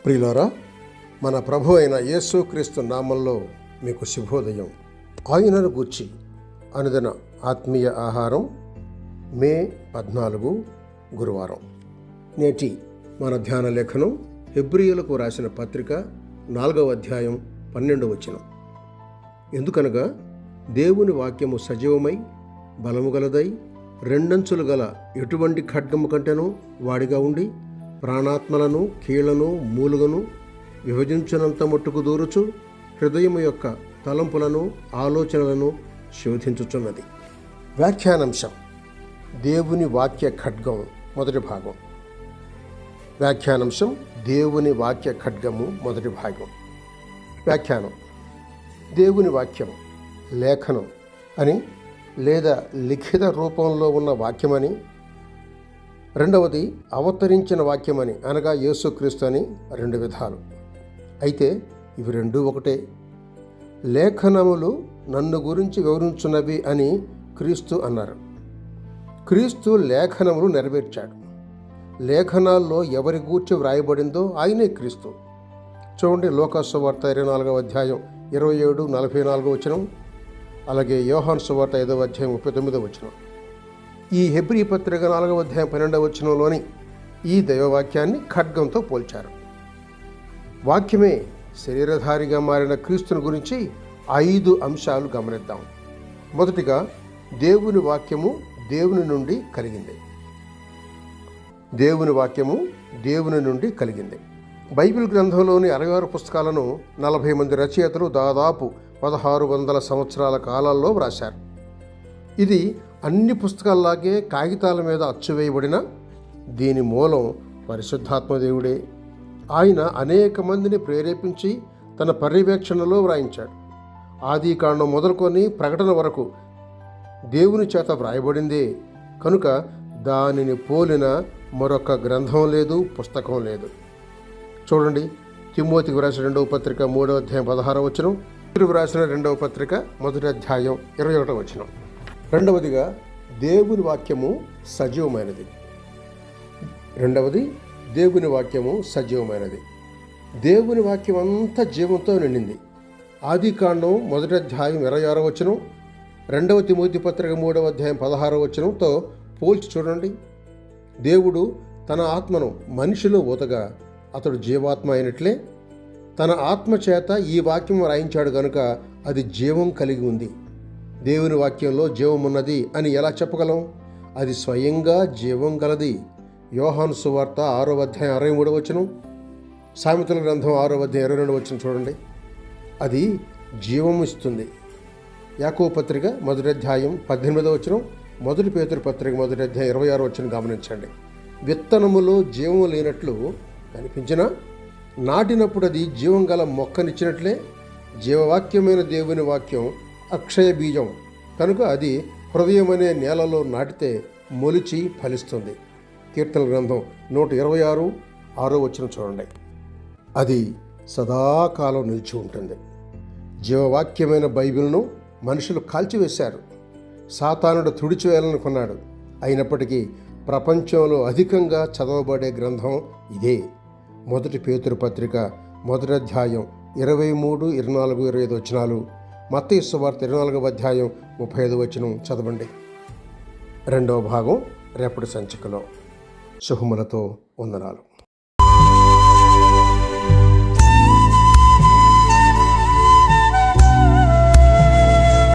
ప్రియులారా, మన ప్రభు అయిన యేసుక్రీస్తు నామంలో మీకు శుభోదయం. ఆయనను గూర్చి అనుదిన ఆత్మీయ ఆహారం, మే 14 గురువారం. నేటి మన ధ్యాన లేఖనం హెబ్రీయులకు రాసిన పత్రిక 4వ అధ్యాయం 12వ వచనం. ఎందుకనగా దేవుని వాక్యము సజీవమై బలము గలదై రెండంచులు గల ఎటువంటి ఖడ్గము కంటేనూ వాడిగా ఉండి ప్రాణాత్మలను కీళ్లను మూలుగను విభజించినంత మట్టుకు దూరుచు హృదయము యొక్క తలంపులను ఆలోచనలను శోధించుచున్నది. వ్యాఖ్యానాంశం: దేవుని వాక్య ఖడ్గం, మొదటి భాగం. వ్యాఖ్యానాంశం: దేవుని వాక్య ఖడ్గము, మొదటి భాగం. వ్యాఖ్యానం: దేవుని వాక్యం లేఖనం అని లేదా లిఖిత రూపంలో ఉన్న వాక్యమని, రెండవది అవతరించిన వాక్యమని అనగా యేసుక్రీస్తు అని రెండు విధాలు. అయితే ఇవి రెండూ ఒకటే. లేఖనములు నన్ను గురించి వివరించున్నవి అని క్రీస్తు అన్నారు. క్రీస్తు లేఖనములు నెరవేర్చాడు. లేఖనాల్లో ఎవరి గూర్చి వ్రాయబడిందో ఆయనే క్రీస్తు. చూడండి, లూకా సువార్త 24వ అధ్యాయం 27-44 వచనం, అలాగే యోహాను సువార్త 5వ అధ్యాయం 39వ వచనం. ఈ హెబ్రీ పత్రిక 4వ అధ్యాయం 12వ వచనంలోని ఈ దైవవాక్యాన్ని ఖడ్గంతో పోల్చారు. వాక్యమే శరీరధారిగా మారిన క్రీస్తుని గురించి 5 అంశాలు గమనిద్దాం. మొదటిగా, దేవుని వాక్యము దేవుని నుండి కలిగింది. దేవుని వాక్యము దేవుని నుండి కలిగింది. బైబిల్ గ్రంథంలోని 66 పుస్తకాలను 40 మంది రచయితలు దాదాపు 1600 సంవత్సరాల కాలాల్లో వ్రాశారు. ఇది అన్ని పుస్తకాల్లాగే కాగితాల మీద అచ్చువేయబడిన దీని మూలం పరిశుద్ధాత్మదేవుడే. ఆయన అనేక మందిని ప్రేరేపించి తన పర్యవేక్షణలో వ్రాయించాడు. ఆదికాండం మొదలుకొని ప్రకటన వరకు దేవుని చేత వ్రాయబడిందే కనుక దానిని పోలిన మరొక గ్రంథం లేదు, పుస్తకం లేదు. చూడండి, తిమోతికి వ్రాసిన 2వ పత్రిక 3వ అధ్యాయం 16వ వచనం, వ్రాసిన 2వ పత్రిక 1వ అధ్యాయం 21వ వచనం. రెండవదిగా, దేవుని వాక్యము సజీవమైనది. దేవుని వాక్యము సజీవమైనది. దేవుని వాక్యం అంతా జీవంతో నిండింది. ఆదికాండం 1వ అధ్యాయం 26వ వచనం 2వ తిమోతి పత్రిక 3వ అధ్యాయం 16వ వచనంతో పోల్చి చూడండి. దేవుడు తన ఆత్మను మనిషిలో ఊతగా అతడు జీవాత్మ అయినట్లే తన ఆత్మ చేత ఈ వాక్యం రాయించాడు గనుక అది జీవం కలిగి ఉంది. దేవుని వాక్యంలో జీవం ఉన్నది అని ఎలా చెప్పగలం? అది స్వయంగా జీవం గలది. యోహాను సువార్త 6వ అధ్యాయం 63వ వచనం, సామెతల గ్రంథం 6వ అధ్యాయం 22వ వచనం చూడండి. అది జీవం ఇస్తుంది. యాకోబు పత్రిక 1వ అధ్యాయం 18వ వచనం, 1 పేతురు పత్రిక 1వ అధ్యాయం 26వ వచనం గమనించండి. విత్తనములో జీవం లేనట్లు కనిపించినా నాటినప్పుడు అది జీవం గల మొక్కనిచ్చినట్లే జీవవాక్యమైన దేవుని వాక్యం అక్షయ బీజం కనుక అది హృదయం అనే నేలలో నాటితే మొలిచి ఫలిస్తుంది. కీర్తన గ్రంథం 126:6వ వచనం చూడండి. అది సదాకాలం నిలిచి ఉంటుంది. జీవవాక్యమైన బైబిల్ను మనుషులు కాల్చివేశారు. సాతానుడు తుడిచివేయాలనుకున్నాడు. అయినప్పటికీ ప్రపంచంలో అధికంగా చదవబడే గ్రంథం ఇదే. 1 పేతురు పత్రిక 1వ అధ్యాయం 23, 24, 25 వచనాలు, మత్తయి సువార్త 24వ అధ్యాయం 35వ వచనం చదవండి. 2వ భాగం రేపటి సంచికలో. శుభములతో వందనాలు.